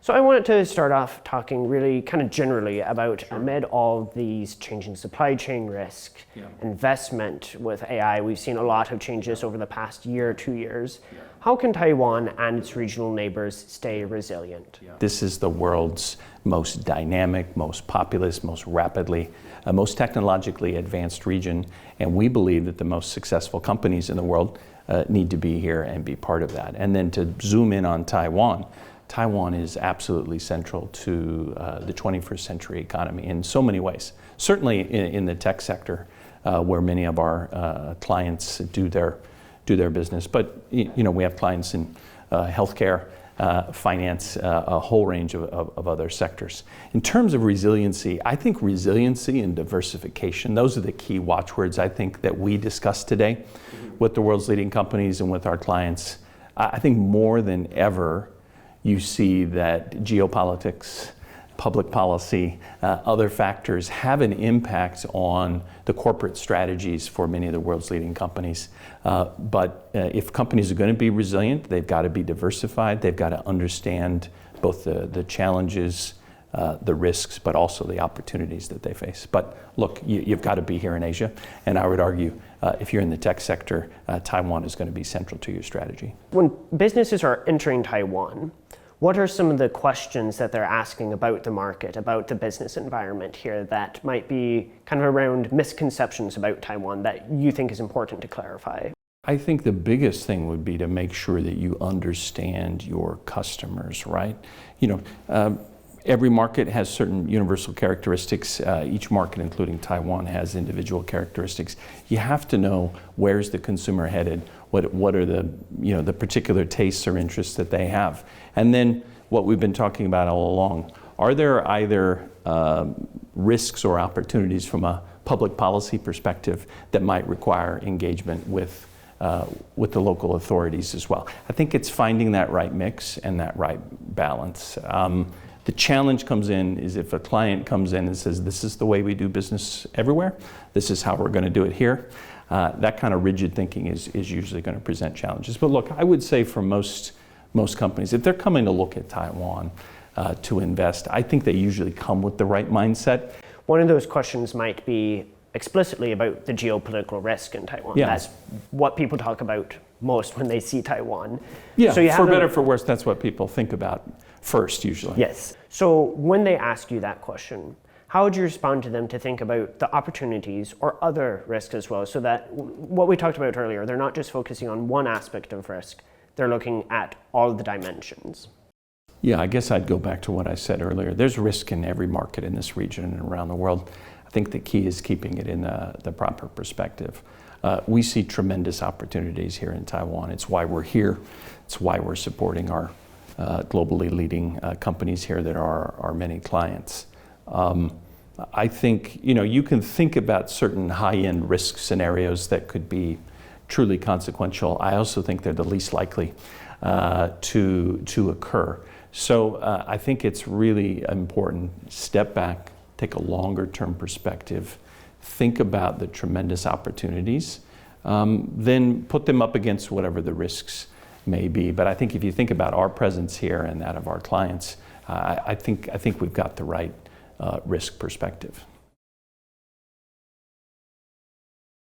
So I wanted to start off talking really kind of generally about amid all these changing supply chain risk, investment with AI, we've seen a lot of changes over the past year or 2 years. How can Taiwan and its regional neighbors stay resilient? This is the world's most dynamic, most populous, most rapidly, most technologically advanced region, and we believe that the most successful companies in the world need to be here and be part of that. And then to zoom in on Taiwan, Taiwan is absolutely central to the 21st century economy in so many ways. Certainly in the tech sector, where many of our clients do their business. But we have clients in healthcare, finance, a whole range of other sectors. In terms of resiliency, I think resiliency and diversification, those are the key watchwords I think that we discussed today with the world's leading companies and with our clients. I think more than ever, you see that geopolitics, public policy, other factors have an impact on the corporate strategies for many of the world's leading companies. But if companies are going to be resilient, they've got to be diversified. They've got to understand both the challenges, the risks, but also the opportunities that they face. But look, you've got to be here in Asia. And I would argue, if you're in the tech sector, Taiwan is going to be central to your strategy. When businesses are entering Taiwan, what are some of the questions that they're asking about the market, about the business environment here that might be kind of around misconceptions about Taiwan that you think is important to clarify? I think the biggest thing would be to make sure that you understand your customers, right? Every market has certain universal characteristics. Each market, including Taiwan, has individual characteristics. You have to know where's the consumer headed, what are the particular tastes or interests that they have. And then what we've been talking about all along, are there either risks or opportunities from a public policy perspective that might require engagement with the local authorities as well? I think it's finding that right mix and that right balance. The challenge comes in is if a client comes in and says, this is the way we do business everywhere, this is how we're going to do it here, that kind of rigid thinking is usually going to present challenges. But look, I would say for most companies, if they're coming to look at Taiwan to invest, I think they usually come with the right mindset. One of those questions might be explicitly about the geopolitical risk in Taiwan. Yeah. That's what people talk about most when they see Taiwan. Yeah, so for better or for worse, that's what people think about first usually. Yes. So when they ask you that question, how would you respond to them to think about the opportunities or other risks as well, so that what we talked about earlier, they're not just focusing on one aspect of risk, they're looking at all the dimensions? Yeah, I guess I'd go back to what I said earlier. There's risk in every market in this region and around the world. I think the key is keeping it in the proper perspective. We see tremendous opportunities here in Taiwan. It's why we're here. It's why we're supporting our globally leading companies here that are our many clients. I think, you can think about certain high-end risk scenarios that could be truly consequential. I also think they're the least likely to occur. So I think it's really important, step back, take a longer-term perspective, think about the tremendous opportunities, then put them up against whatever the risks may be. But I think if you think about our presence here and that of our clients, I think we've got the right risk perspective.